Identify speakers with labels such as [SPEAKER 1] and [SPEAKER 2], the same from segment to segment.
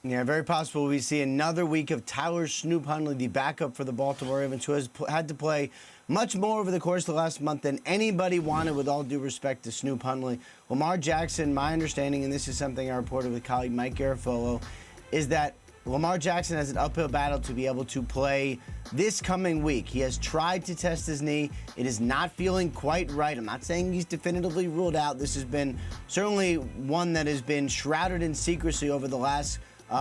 [SPEAKER 1] Yeah, very possible we see another week of Tyler Snoop Hundley, the backup for the Baltimore Ravens, who has had to play much more over the course of the last month than anybody wanted, with all due respect to Snoop Hundley. Lamar Jackson, my understanding, and this is something I reported with colleague Mike Garafolo, is that Lamar Jackson has an uphill battle to be able to play this coming week. He has tried to test his knee. It is not feeling quite right. I'm not saying he's definitively ruled out. This has been certainly one that has been shrouded in secrecy over the last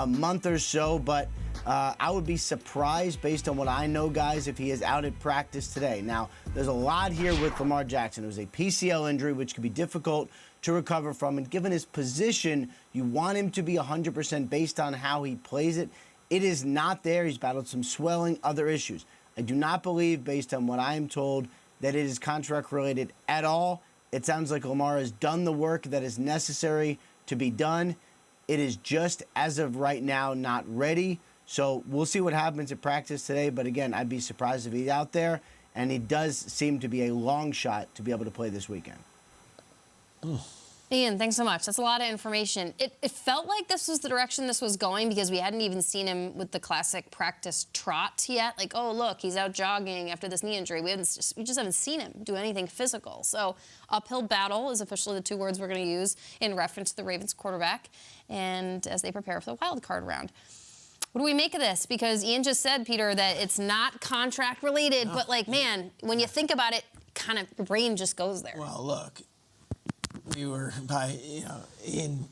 [SPEAKER 1] month or so, but I would be surprised, based on what I know, guys, if he is out at practice today. Now, there's a lot here with Lamar Jackson. It was a PCL injury, which could be difficult to recover from, and given his position, you want him to be 100% based on how he plays it. It is not there. He's battled some swelling, other issues. I do not believe, based on what I am told, that it is contract-related at all. It sounds like Lamar has done the work that is necessary to be done. It is just, as of right now, not ready. So we'll see what happens at practice today. But again, I'd be surprised if he's out there. And he does seem to be a long shot to be able to play this weekend.
[SPEAKER 2] Ian, thanks so much. That's a lot of information. It felt like this was the direction this was going, because we hadn't even seen him with the classic practice trot yet. Like, oh, look, he's out jogging after this knee injury. We just haven't seen him do anything physical. So uphill battle is officially the two words we're going to use in reference to the Ravens quarterback, and as they prepare for the wild card round. What do we make of this? Because Ian just said, Peter, that it's not contract related, but like, man, when you think about it, kind of, your brain just goes there.
[SPEAKER 3] Well, look, Ian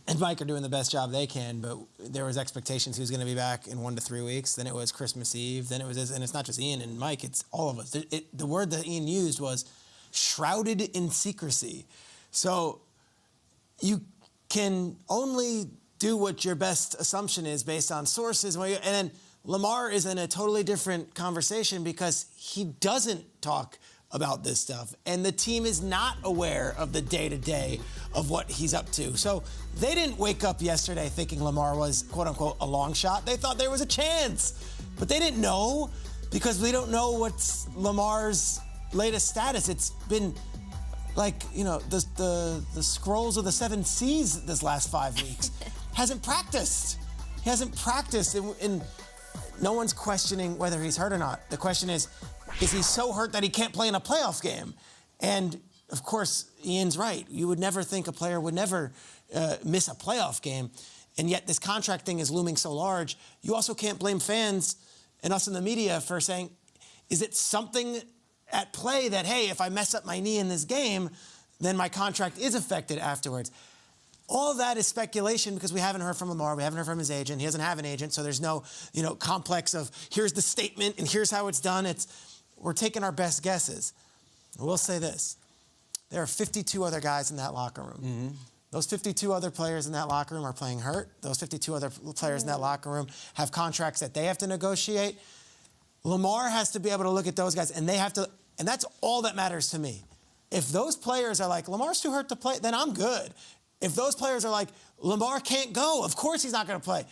[SPEAKER 3] and Mike are doing the best job they can, but there was expectations he was going to be back in 1 to 3 weeks. Then it was Christmas Eve. Then it was, and it's not just Ian and Mike, it's all of us. The word that Ian used was shrouded in secrecy. So you can only do what your best assumption is based on sources. And then Lamar is in a totally different conversation because he doesn't talk about this stuff, and the team is not aware of the day-to-day of what he's up to. So they didn't wake up yesterday thinking Lamar was, quote-unquote, a long shot. They thought there was a chance, but they didn't know, because we don't know what's Lamar's latest status. It's been like, you know, the scrolls of the 7 seas this last 5 weeks. Hasn't practiced. He hasn't practiced, and no one's questioning whether he's hurt or not. The question is he so hurt that he can't play in a playoff game? And, of course, Ian's right. You would never think a player would never miss a playoff game, and yet this contract thing is looming so large. You also can't blame fans and us in the media for saying, is it something at play that, hey, if I mess up my knee in this game, then my contract is affected afterwards? All of that is speculation, because we haven't heard from Lamar. We haven't heard from his agent. He doesn't have an agent, so there's no, complex of here's the statement and here's how it's done. We're taking our best guesses. We'll say this. There are 52 other guys in that locker room. Mm-hmm. Those 52 other players in that locker room are playing hurt. Those 52 other players in that locker room have contracts that they have to negotiate. Lamar has to be able to look at those guys, and they have to, and that's all that matters to me. If those players are like, Lamar's too hurt to play, then I'm good. If those players are like, Lamar can't go, of course he's not going to play.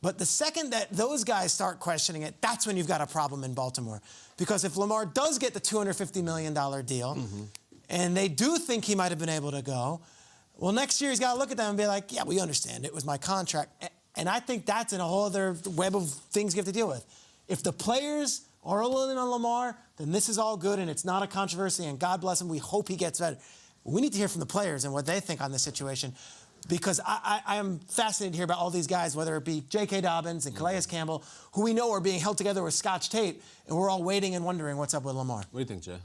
[SPEAKER 3] But the second that those guys start questioning it, that's when you've got a problem in Baltimore. Because if Lamar does get the $250 million deal, and they do think he might have been able to go, well, next year he's got to look at them and be like, yeah, we understand. It was my contract. And I think that's in a whole other web of things you have to deal with. If the players are all in on Lamar, then this is all good, and it's not a controversy, and God bless him. We hope he gets better. We need to hear from the players and what they think on this situation, because I am fascinated to hear about all these guys, whether it be J.K. Dobbins and Calais Campbell, who we know are being held together with Scotch tape, and we're all waiting and wondering what's up with Lamar.
[SPEAKER 4] What do you think, Jay?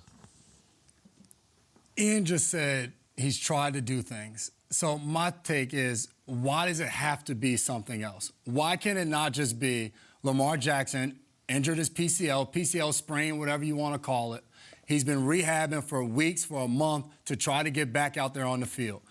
[SPEAKER 5] Ian just said he's tried to do things. So my take is, why does it have to be something else? Why can it not just be Lamar Jackson injured his PCL sprain, whatever you want to call it? He's been rehabbing for weeks, for a month, to try to get back out there on the field.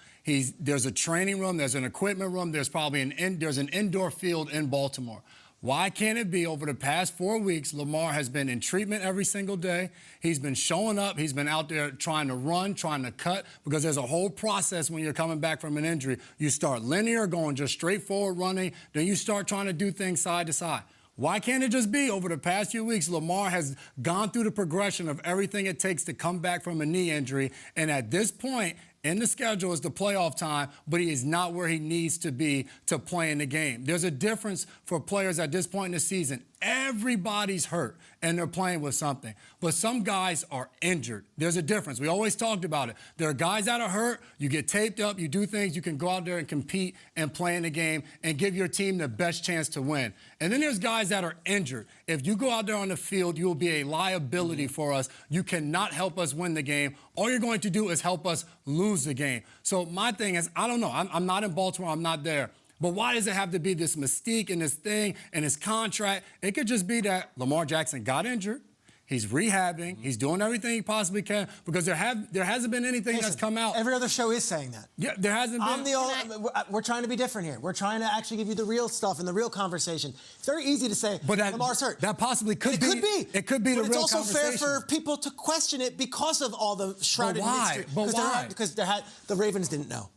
[SPEAKER 5] There's a training room, there's an equipment room, there's probably an indoor field in Baltimore. Why can't it be over the past 4 weeks, Lamar has been in treatment every single day. He's been showing up. He's been out there trying to run, trying to cut, because there's a whole process when you're coming back from an injury. You start linear, going just straight forward running. Then you start trying to do things side to side. Why can't it just be over the past few weeks, Lamar has gone through the progression of everything it takes to come back from a knee injury, and at this point in the schedule is the playoff time, but he is not where he needs to be to play in the game. There's a difference for players at this point in the season. Everybody's hurt, and they're playing with something. But some guys are injured. There's a difference. We always talked about it. There are guys that are hurt. You get taped up. You do things. You can go out there and compete and play in the game and give your team the best chance to win. And then there's guys that are injured. If you go out there on the field, you will be a liability for us. You cannot help us win the game. All you're going to do is help us lose the game. So my thing is, I don't know. I'm not in Baltimore. I'm not there. But why does it have to be this mystique and this thing and this contract? It could just be that Lamar Jackson got injured. He's rehabbing. He's doing everything he possibly can because there hasn't been anything that's come out.
[SPEAKER 3] Every other show is saying that.
[SPEAKER 5] Yeah, there hasn't been.
[SPEAKER 3] We're trying to be different here. We're trying to actually give you the real stuff and the real conversation. It's very easy to say,
[SPEAKER 5] but
[SPEAKER 3] Lamar's hurt.
[SPEAKER 5] That possibly could be.
[SPEAKER 3] It could be.
[SPEAKER 5] It could be the real conversation.
[SPEAKER 3] But it's also fair for people to question it because of all the shrouded mystery.
[SPEAKER 5] But why?
[SPEAKER 3] Because the Ravens didn't know.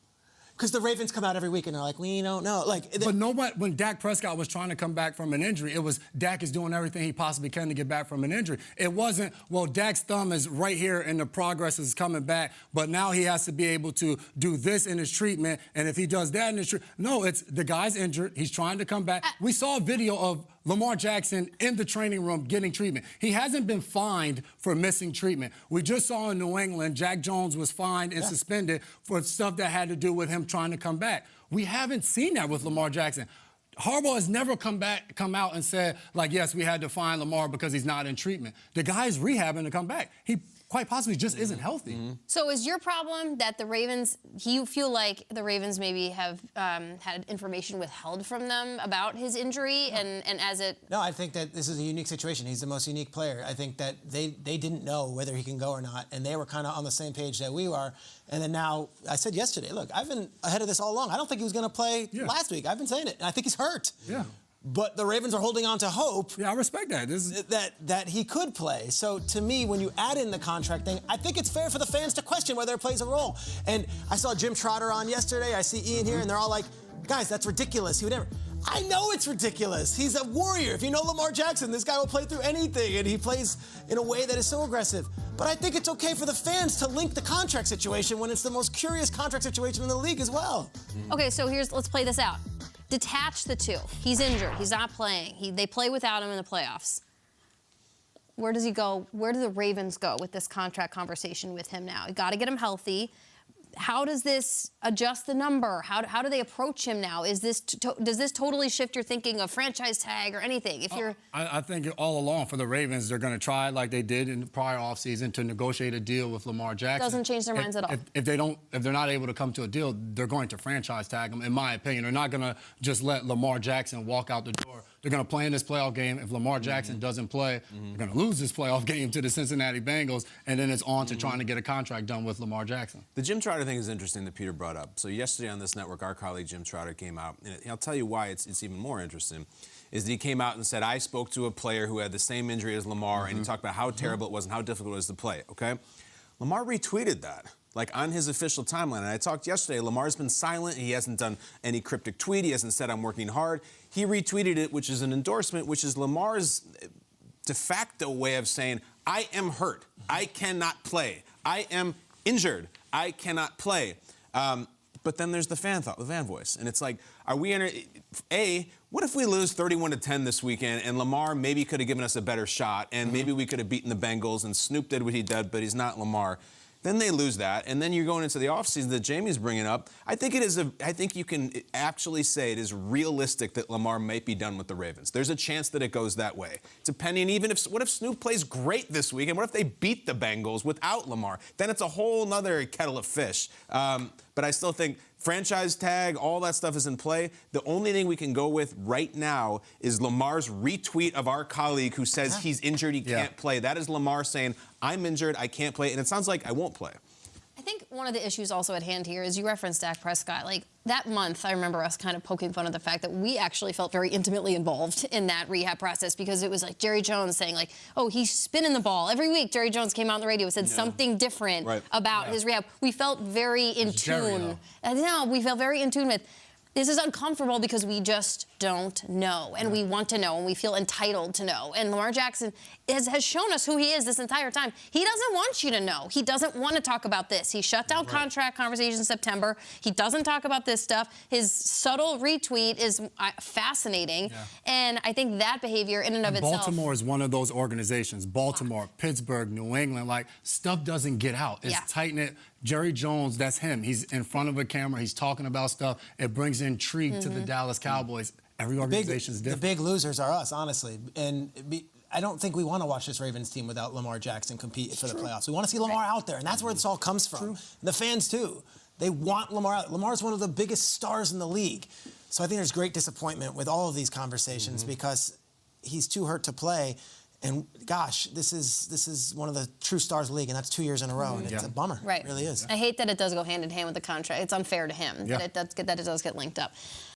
[SPEAKER 3] Because the Ravens come out every week and they're like, we don't know.
[SPEAKER 5] But nobody, when Dak Prescott was trying to come back from an injury, it was Dak is doing everything he possibly can to get back from an injury. It wasn't, well, Dak's thumb is right here and the progress is coming back, but now he has to be able to do this in his treatment, and if he does that in his treatment, no, it's the guy's injured. He's trying to come back. We saw a video of Lamar Jackson in the training room getting treatment. He hasn't been fined for missing treatment. We just saw in New England, Jack Jones was fined and suspended for stuff that had to do with him trying to come back. We haven't seen that with Lamar Jackson. Harbaugh has never come out and said, like, yes, we had to fine Lamar because he's not in treatment. The guy's rehabbing to come back. He quite possibly just isn't healthy.
[SPEAKER 2] So is your problem that the Ravens, you feel like the Ravens maybe have had information withheld from them about his injury and as it...
[SPEAKER 3] No, I think that this is a unique situation. He's the most unique player. I think that they didn't know whether he can go or not, and they were kind of on the same page that we are. And then now, I said yesterday, look, I've been ahead of this all along. I don't think he was going to play last week. I've been saying it, and I think he's hurt.
[SPEAKER 5] Yeah.
[SPEAKER 3] But the Ravens are holding on to hope.
[SPEAKER 5] Yeah, I respect that.
[SPEAKER 3] That he could play. So to me, when you add in the contract thing, I think it's fair for the fans to question whether it plays a role. And I saw Jim Trotter on yesterday. I see Ian here, and they're all like, guys, that's ridiculous. He would never. I know it's ridiculous. He's a warrior. If you know Lamar Jackson, this guy will play through anything, and he plays in a way that is so aggressive. But I think it's okay for the fans to link the contract situation when it's the most curious contract situation in the league as well.
[SPEAKER 2] Okay, so let's play this out. Detach the two. He's injured. He's not playing. They play without him in the playoffs. Where does he go? Where do the Ravens go with this contract conversation with him now? You got to get him healthy. How does this adjust the number? How do they approach him now? Does this totally shift your thinking of franchise tag or anything? If you're,
[SPEAKER 5] I think all along for the Ravens, they're going to try like they did in the prior offseason to negotiate a deal with Lamar Jackson.
[SPEAKER 2] Doesn't change their minds at all.
[SPEAKER 5] If they're not able to come to a deal, they're going to franchise tag him. In my opinion, they're not going to just let Lamar Jackson walk out the door. They're going to play in this playoff game. If Lamar Jackson doesn't play, they're going to lose this playoff game to the Cincinnati Bengals, and then it's on to trying to get a contract done with Lamar Jackson.
[SPEAKER 4] The Jim Trotter thing is interesting that Peter brought up. So yesterday on this network, our colleague Jim Trotter came out, and I'll tell you why it's even more interesting, is that he came out and said, I spoke to a player who had the same injury as Lamar, and he talked about how terrible it was and how difficult it was to play, okay? Lamar retweeted that, like on his official timeline. And I talked yesterday, Lamar's been silent. He hasn't done any cryptic tweet. He hasn't said, I'm working hard. He retweeted it, which is an endorsement, which is Lamar's de facto way of saying, I am hurt. I cannot play. I am injured. I cannot play. But then there's the fan voice. And it's like, are we what if we lose 31-10 this weekend and Lamar maybe could have given us a better shot and maybe we could have beaten the Bengals and Snoop did what he did, but he's not Lamar. Then they lose that, and then you're going into the offseason that Jamie's bringing up. I think you can actually say it is realistic that Lamar might be done with the Ravens. There's a chance that it goes that way. Depending, what if Snoop plays great this week, and what if they beat the Bengals without Lamar? Then it's a whole nother kettle of fish. But I still think franchise tag, all that stuff is in play. The only thing we can go with right now is Lamar's retweet of our colleague who says he's injured, he can't play. That is Lamar saying, I'm injured, I can't play, and it sounds like I won't play.
[SPEAKER 2] I think one of the issues also at hand here is you referenced Dak Prescott. Like that month, I remember us kind of poking fun at the fact that we actually felt very intimately involved in that rehab process because it was like Jerry Jones saying like, oh, he's spinning the ball. Every week, Jerry Jones came out on the radio and said something different about his rehab. We felt very in tune. No, we felt very in tune with. This is uncomfortable because we just don't know, and we want to know, and we feel entitled to know. And Lamar Jackson has shown us who he is this entire time. He doesn't want you to know. He doesn't want to talk about this. He shut down contract conversations in September. He doesn't talk about this stuff. His subtle retweet is fascinating, and I think that behavior in and of itself.
[SPEAKER 5] Baltimore is one of those organizations. Baltimore, Pittsburgh, New England, like, stuff doesn't get out. It's tight-knit. Jerry Jones, that's him. He's in front of a camera. He's talking about stuff. It brings intrigue to the Dallas Cowboys. Every organization is different.
[SPEAKER 3] The big losers are us, honestly. And I don't think we want to watch this Ravens team without Lamar Jackson compete for the playoffs. We want to see Lamar out there, and that's where this all comes from. The fans, too. They want Lamar out. Lamar's one of the biggest stars in the league. So I think there's great disappointment with all of these conversations because he's too hurt to play. And gosh, this is one of the true stars of the league, and that's 2 years in a row, and it's a bummer.
[SPEAKER 2] Right.
[SPEAKER 3] It really is.
[SPEAKER 2] I hate that it does go hand in hand with the contract. It's unfair to him that it does get linked up.